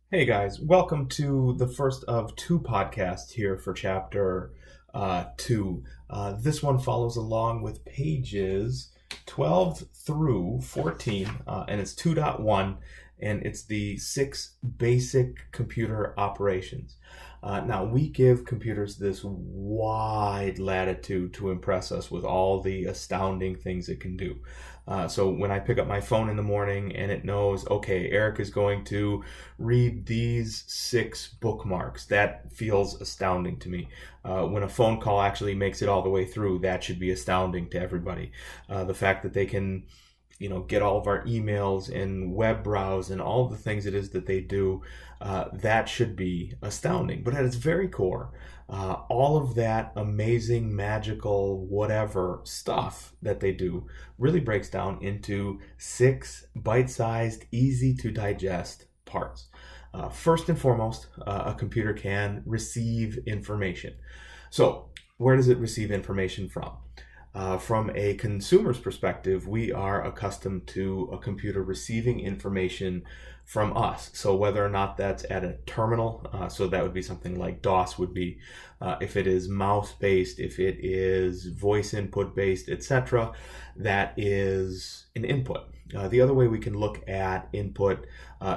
Hey guys, welcome to the first of two podcasts here for Chapter 2. This one follows along with pages 12 through 14, and it's 2.1, and it's the 6 basic computer operations. Now, we give computers this wide latitude to impress us with all the astounding things it can do. So when I pick up my phone in the morning and it knows, okay, Eric is going to read these 6 bookmarks, that feels astounding to me. When a phone call actually makes it all the way through, that should be astounding to everybody. The fact that they can get all of our emails and web browse and all the things it is that they do, that should be astounding. But at its very core, all of that amazing, magical, whatever stuff that they do really breaks down into 6 bite-sized, easy to digest parts. First and foremost, a computer can receive information. So where does it receive information from? From a consumer's perspective, we are accustomed to a computer receiving information from us. So whether or not that's at a terminal, so that would be something like DOS would be, if it is mouse-based, if it is voice input-based, etc., that is an input. The other way we can look at input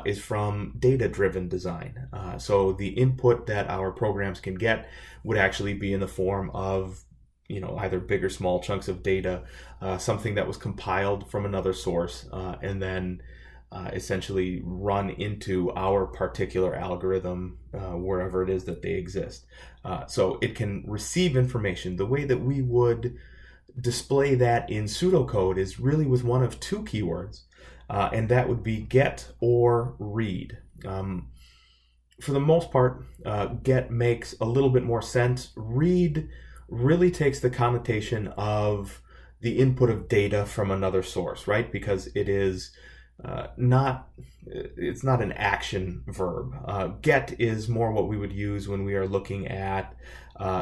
is from data-driven design. So the input that our programs can get would actually be in the form of either big or small chunks of data, something that was compiled from another source, and then essentially run into our particular algorithm wherever it is that they exist. So it can receive information. The way that we would display that in pseudocode is really with one of 2 keywords, and that would be get or read. For the most part, get makes a little bit more sense. Read really takes the connotation of the input of data from another source, right? Because it is it's not an action verb. Get is more what we would use when we are looking at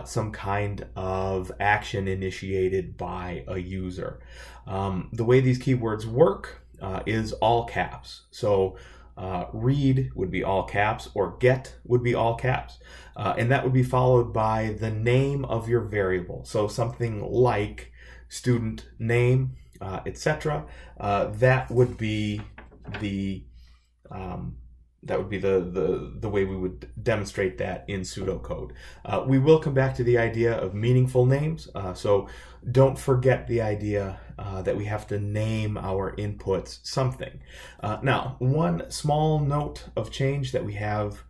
some kind of action initiated by a user. The way these keywords work is all caps. So read would be all caps, or get would be all caps. And that would be followed by the name of your variable. So something like student name, etc. That would be the way we would demonstrate that in pseudocode. We will come back to the idea of meaningful names. So don't forget the idea that we have to name our inputs something. Now, one small note of change that we have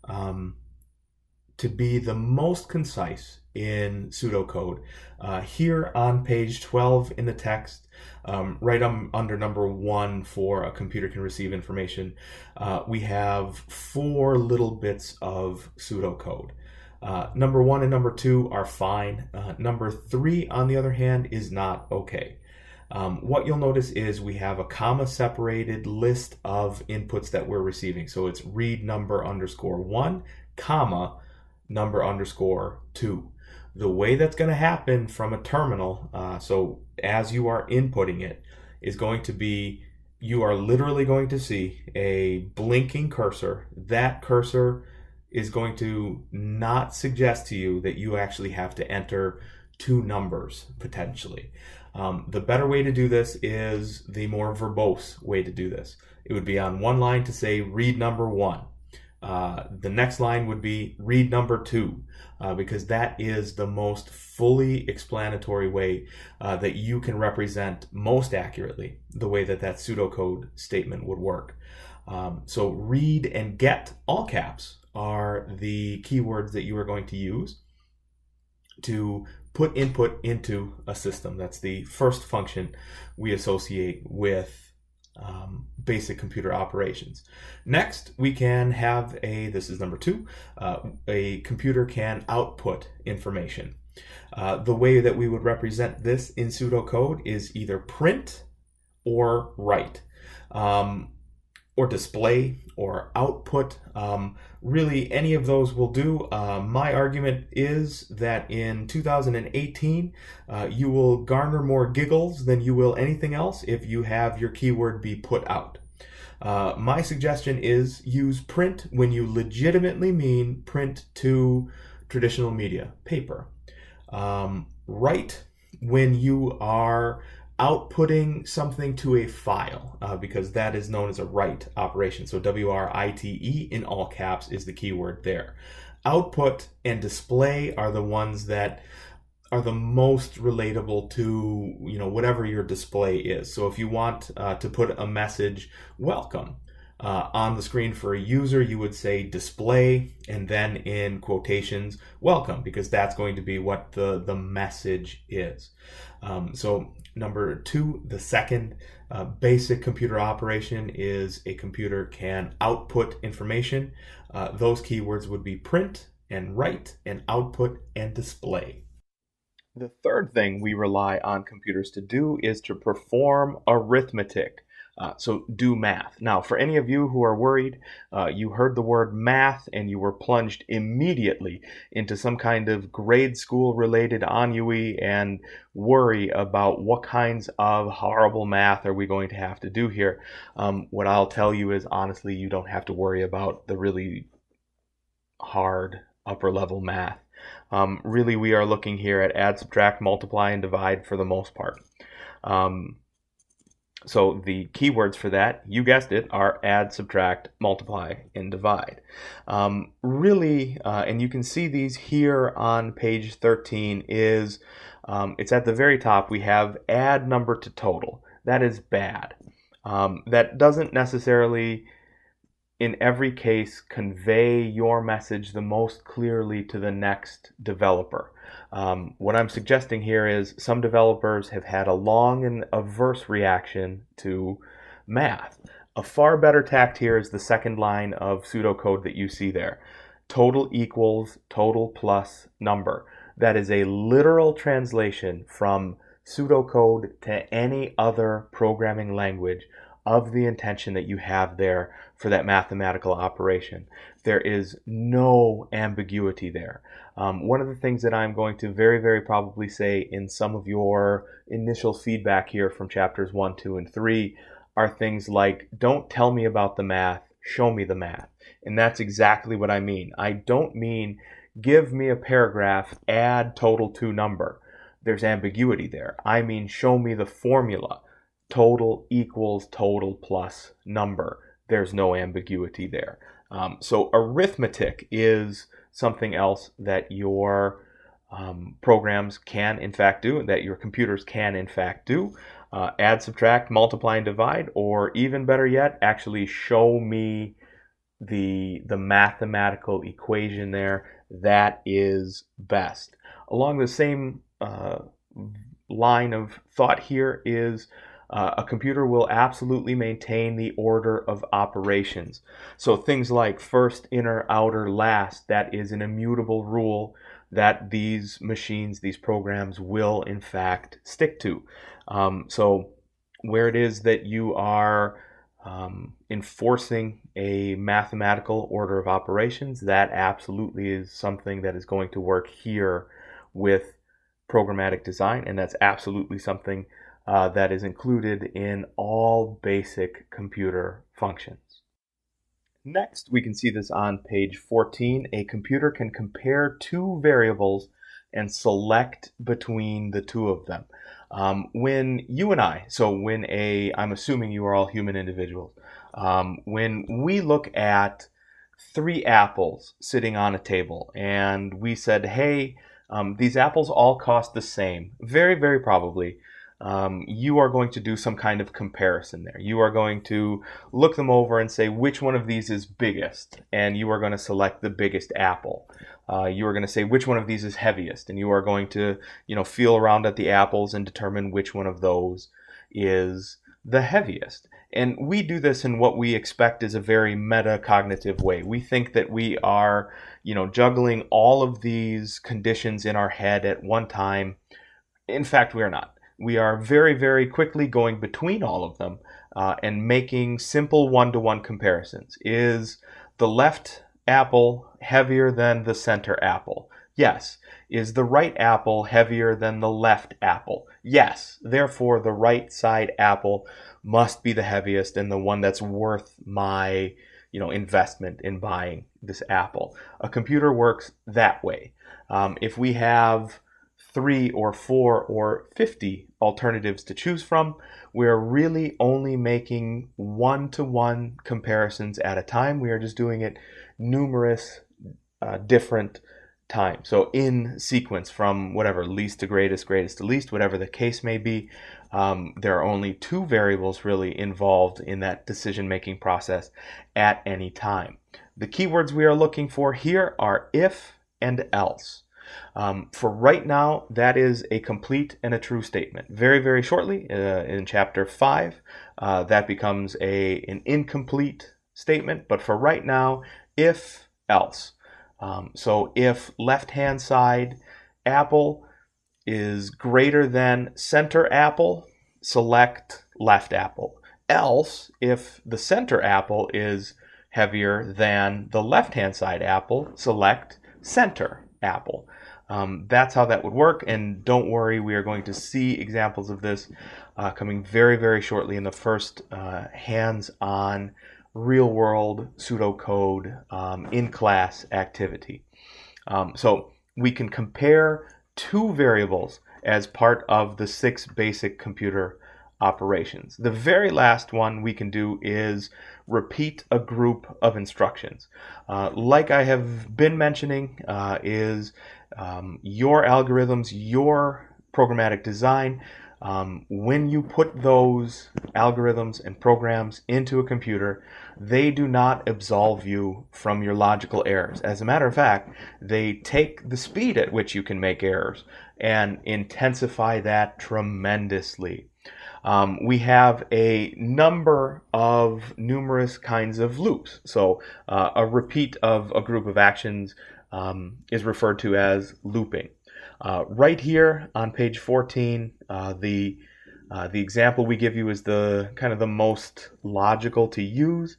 to be the most concise in pseudocode. Here on page 12 in the text, right under number 1 for a computer can receive information, we have 4 little bits of pseudocode. Number 1 and number 2 are fine. Number 3, on the other hand, is not okay. What you'll notice is we have a comma-separated list of inputs that we're receiving. So it's read number underscore 1, comma, number underscore 2. The way that's going to happen from a terminal, so as you are inputting it, is going to be, you are literally going to see a blinking cursor. That cursor is going to not suggest to you that you actually have to enter 2 numbers, potentially. The better way to do this is the more verbose way to do this. It would be on one line to say read number 1. The next line would be read number 2, because that is the most fully explanatory way that you can represent most accurately the way that pseudocode statement would work. So read and get, all caps, are the keywords that you are going to use to put input into a system. That's the first function we associate with basic computer operations. Next, we can have this is number 2, a computer can output information. The way that we would represent this in pseudocode is either print or write, or display or output. Really, any of those will do. My argument is that in 2018, you will garner more giggles than you will anything else if you have your keyword be put out. My suggestion is use print when you legitimately mean print to traditional media, paper. Write when you are outputting something to a file, because that is known as a write operation. So WRITE in all caps is the keyword there. Output and display are the ones that are the most relatable to whatever your display is. So if you want to put a message, welcome, on the screen for a user, you would say display and then in quotations welcome, because that's going to be what the message is. So number 2, the second basic computer operation is a computer can output information. Those keywords would be print and write and output and display. The third thing we rely on computers to do is to perform arithmetic. So do math. Now, for any of you who are worried, you heard the word math and you were plunged immediately into some kind of grade school related ennui and worry about what kinds of horrible math are we going to have to do here. What I'll tell you is, honestly, you don't have to worry about the really hard upper level math. Really, we are looking here at add, subtract, multiply, and divide for the most part. So the keywords for that, you guessed it, are add, subtract, multiply, and divide. Really, and you can see these here on page 13, is it's at the very top. We have add number to total. That is bad. That doesn't necessarily, in every case, convey your message the most clearly to the next developer. What I'm suggesting here is some developers have had a long and averse reaction to math. A far better tact here is the second line of pseudocode that you see there. Total equals total plus number. That is a literal translation from pseudocode to any other programming language of the intention that you have there for that mathematical operation. There is no ambiguity there. One of the things that I'm going to very, very probably say in some of your initial feedback here from chapters 1, 2, and 3 are things like, don't tell me about the math, show me the math. And that's exactly what I mean. I don't mean give me a paragraph, add total to number. There's ambiguity there. I mean show me the formula. Total equals total plus number. There's no ambiguity there. So arithmetic is something else that your programs can in fact do, that your computers can in fact do. Add, subtract, multiply, and divide, or even better yet, actually show me the mathematical equation there. That is best. Along the same line of thought here is a computer will absolutely maintain the order of operations. So things like first, inner, outer, last, that is an immutable rule that these machines, these programs will in fact stick to. So where it is that you are enforcing a mathematical order of operations, that absolutely is something that is going to work here with programmatic design, and that's absolutely something that is included in all basic computer functions. Next, we can see this on page 14. A computer can compare two variables and select between the two of them. When you and I, I'm assuming you are all human individuals, when we look at 3 apples sitting on a table and we said, hey, these apples all cost the same, very, very probably, you are going to do some kind of comparison there. You are going to look them over and say which one of these is biggest, and you are going to select the biggest apple. You are going to say which one of these is heaviest, and you are going to, feel around at the apples and determine which one of those is the heaviest. And we do this in what we expect is a very metacognitive way. We think that we are, juggling all of these conditions in our head at one time. In fact, we are not. We are very, very quickly going between all of them and making simple one-to-one comparisons. Is the left apple heavier than the center apple? Yes. Is the right apple heavier than the left apple? Yes. Therefore, the right side apple must be the heaviest and the one that's worth my, investment in buying this apple. A computer works that way. If we have 3 or 4 or 50 alternatives to choose from, we're really only making one-to-one comparisons at a time. We are just doing it numerous different times. So in sequence from whatever, least to greatest, greatest to least, whatever the case may be, there are only 2 variables really involved in that decision-making process at any time. The keywords we are looking for here are if and else. For right now, that is a complete and a true statement. Very, very shortly, in chapter 5, that becomes an incomplete statement. But for right now, if, else. So if left-hand side apple is greater than center apple, select left apple. Else, if the center apple is heavier than the left-hand side apple, select center apple. That's how that would work, and don't worry, we are going to see examples of this coming very, very shortly in the first hands-on real-world pseudocode in-class activity. So we can compare 2 variables as part of the 6 basic computer operations. The very last one we can do is repeat a group of instructions. Like I have been mentioning, is your algorithms, your programmatic design. When you put those algorithms and programs into a computer, they do not absolve you from your logical errors. As a matter of fact, they take the speed at which you can make errors and intensify that tremendously. We have a number of numerous kinds of loops. So a repeat of a group of actions is referred to as looping. Right here on page 14, the example we give you is the kind of the most logical to use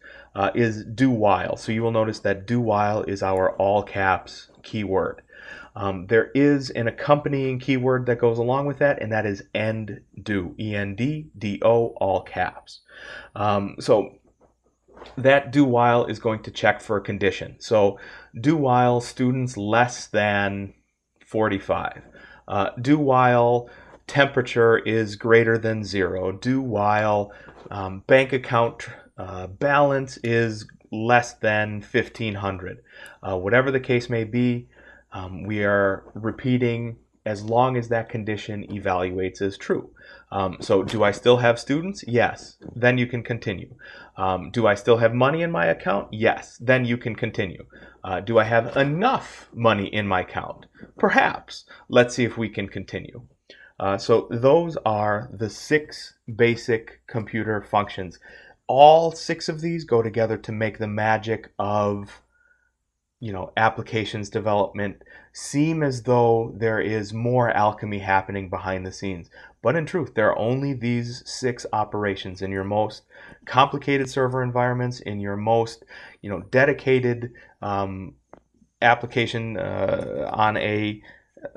is do while. So you will notice that do while is our all caps keyword. There is an accompanying keyword that goes along with that, and that is end do, E-N-D-D-O, all caps. So that do while is going to check for a condition. So do while students less than 45. Do while temperature is greater than 0. Do while bank account balance is less than 1,500. Whatever the case may be, we are repeating as long as that condition evaluates as true. So do I still have students? Yes. Then you can continue. Do I still have money in my account? Yes. Then you can continue. Do I have enough money in my account? Perhaps. Let's see if we can continue. So those are the 6 basic computer functions. All 6 of these go together to make the magic of applications development seem as though there is more alchemy happening behind the scenes. But in truth, there are only these 6 operations in your most complicated server environments, in your most dedicated application on a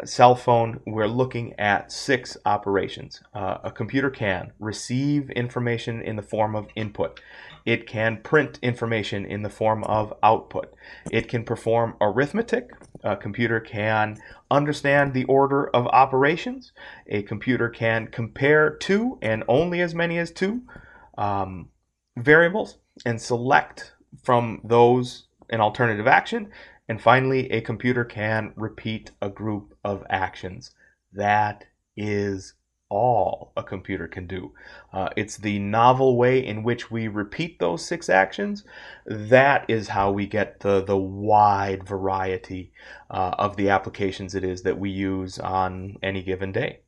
cell phone. We're looking at 6 operations. A computer can receive information in the form of input. It can print information in the form of output. It can perform arithmetic. A computer can understand the order of operations. A computer can compare 2 and only as many as 2 variables and select from those an alternative action. And finally, a computer can repeat a group of actions. That is all a computer can do. It's the novel way in which we repeat those 6 actions. That is how we get the wide variety of the applications it is that we use on any given day.